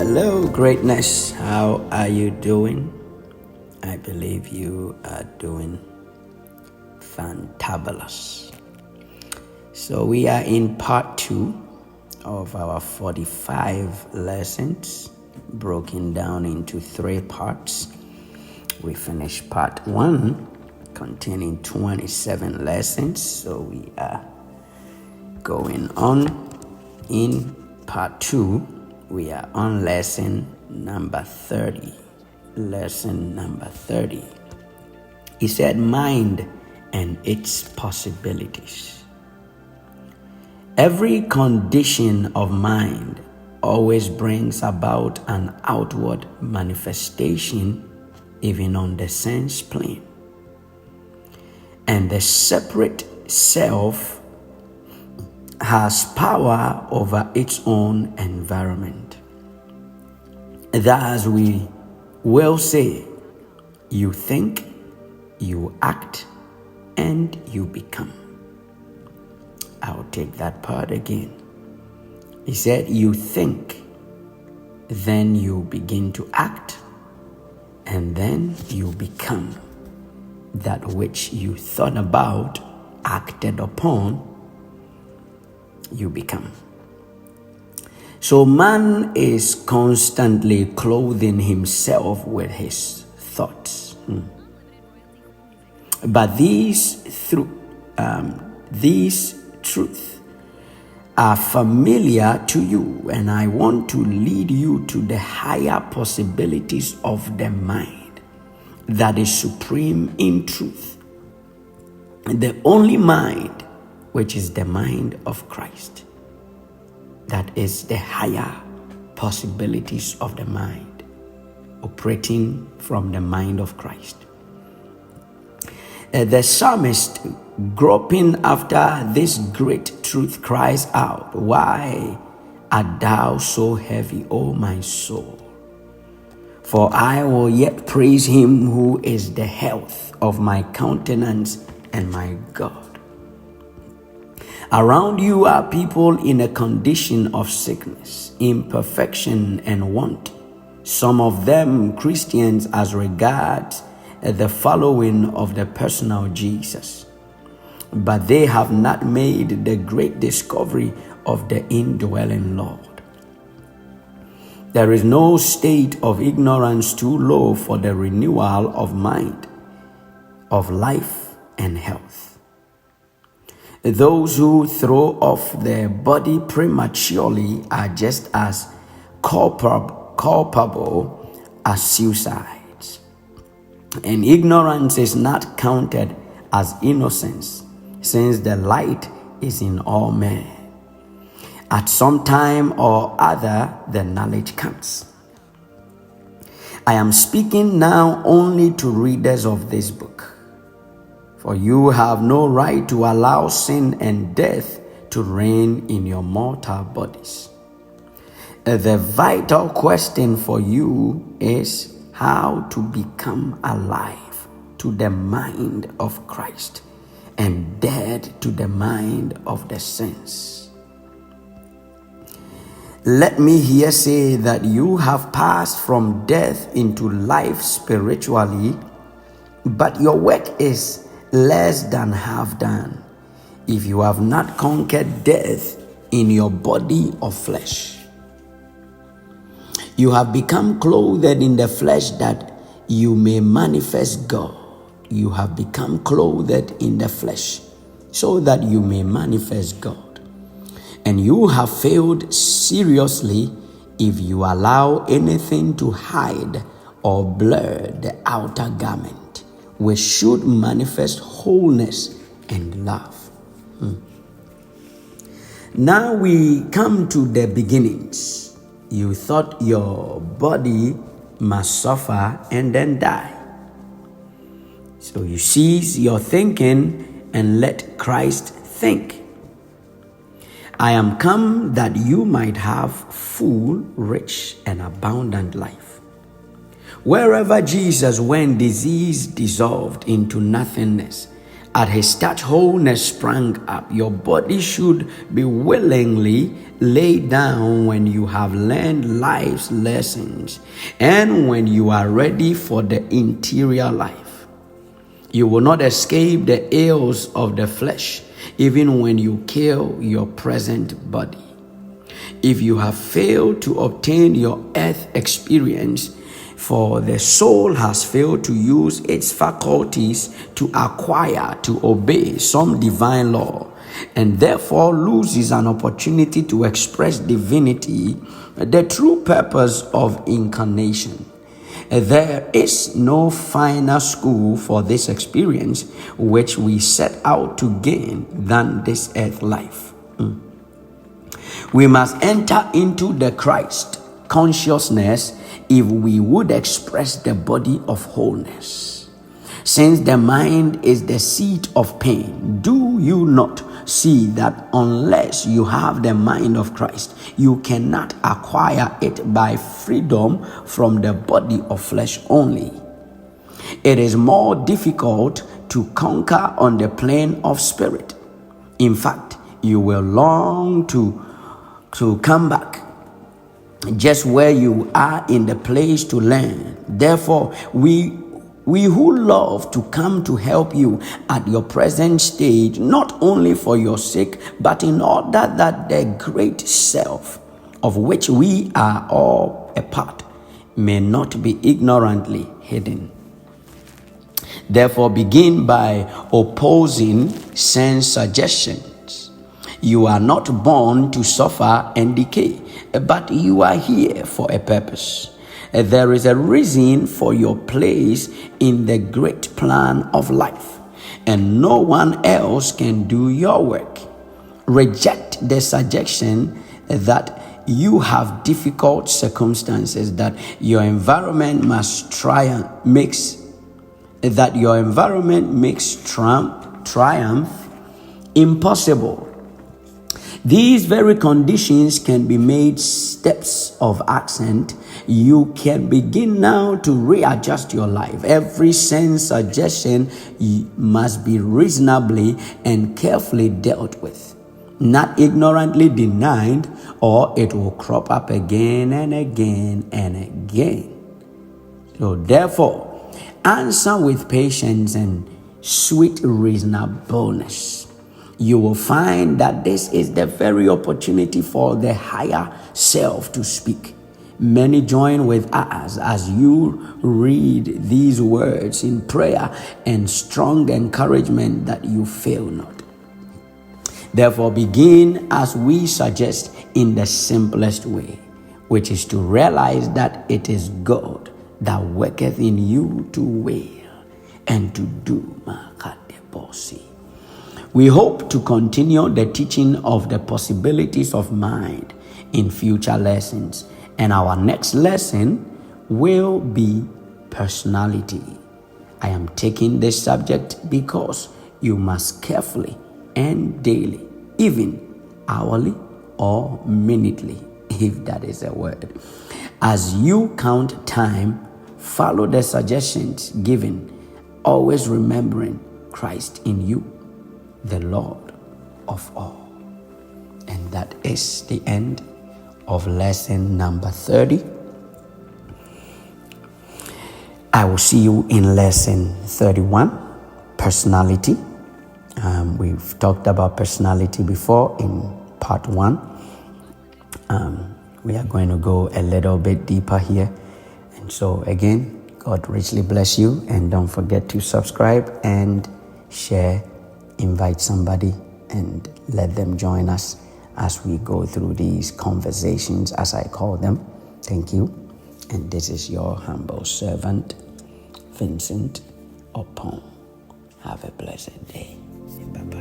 Hello, greatness. How are you doing? I believe you are doing fantabulous. So we are in part 2 of our 45 lessons, broken down into 3 parts. We finished part 1 containing 27 lessons. So we are going on in part 2. We are on lesson number 30. Lesson number 30. He said, mind and its possibilities. Every condition of mind always brings about an outward manifestation, even on the sense plane. And the separate self has power over its own environment. Thus we will say, you think, you act, and you become. I'll take that part again. He said, you think, then you begin to act, and then you become that which you thought about, acted upon, you become. So man is constantly clothing himself with his thoughts. But these truths are familiar to you, and I want to lead you to the higher possibilities of the mind that is supreme in truth. The only mind, which is the mind of Christ. That is the higher possibilities of the mind, operating from the mind of Christ. The psalmist, groping after this great truth, cries out, why art thou so heavy, O my soul? For I will yet praise him who is the health of my countenance and my God. Around you are people in a condition of sickness, imperfection, and want. Some of them Christians as regards the following of the personal Jesus. But they have not made the great discovery of the indwelling Lord. There is no state of ignorance too low for the renewal of mind, of life, and health. Those who throw off their body prematurely are just as culpable as suicides. And ignorance is not counted as innocence, since the light is in all men. At some time or other, the knowledge comes. I am speaking now only to readers of this book. For you have no right to allow sin and death to reign in your mortal bodies. The vital question for you is how to become alive to the mind of Christ and dead to the mind of the sense. Let me here say that you have passed from death into life spiritually, but your work is less than half done if you have not conquered death in your body of flesh. You have become clothed in the flesh that you may manifest God. You have become clothed in the flesh so that you may manifest God. And you have failed seriously if you allow anything to hide or blur the outer garment, which should manifest wholeness and love. Now we come to the beginnings. You thought your body must suffer and then die. So you cease your thinking and let Christ think. I am come that you might have full, rich, and abundant life. Wherever Jesus went, disease dissolved into nothingness, At his touch, wholeness sprang up. Your body should be willingly laid down when you have learned life's lessons and when you are ready for the interior life. You will not escape the ills of the flesh, even when you kill your present body. If you have failed to obtain your earth experience, for the soul has failed to use its faculties to acquire, to obey some divine law, and therefore loses an opportunity to express divinity, the true purpose of incarnation. There is no finer school for this experience which we set out to gain than this earth life. We must enter into the Christ consciousness if we would express the body of wholeness. Since the mind is the seat of pain, do you not see that unless you have the mind of Christ, you cannot acquire it by freedom from the body of flesh only? It is more difficult to conquer on the plane of spirit. In fact, you will long to come back just where you are in the place to learn. Therefore, we who love to come to help you at your present stage, not only for your sake, but in order that the great self of which we are all a part may not be ignorantly hidden. Therefore, begin by opposing sense suggestions. You are not born to suffer and decay, but you are here for a purpose. There is a reason for your place in the great plan of life, and no one else can do your work. Reject the suggestion that you have difficult circumstances, that your environment makes triumph impossible. These very conditions can be made steps of ascent. You can begin now to readjust your life. Every sense suggestion must be reasonably and carefully dealt with, not ignorantly denied, or it will crop up again and again and again. So therefore, answer with patience and sweet reasonableness. You will find that this is the very opportunity for the higher self to speak. Many join with us as you read these words in prayer and strong encouragement that you fail not. Therefore, begin as we suggest in the simplest way, which is to realize that it is God that worketh in you to will and to do. We hope to continue the teaching of the possibilities of mind in future lessons, and our next lesson will be personality. I am taking this subject because you must carefully and daily, even hourly or minutely, if that is a word, as you count time, follow the suggestions given, always remembering Christ in you, the Lord of all. And that is the end of lesson number 30. I will see you in lesson 31, personality. We've talked about personality before in part 1. We are going to go a little bit deeper here. And so again, God richly bless you, and don't forget to subscribe and share. Invite somebody and let them join us as we go through these conversations, as I call them. Thank you. And this is your humble servant, Vincent Oppong. Have a blessed day. Bye-bye.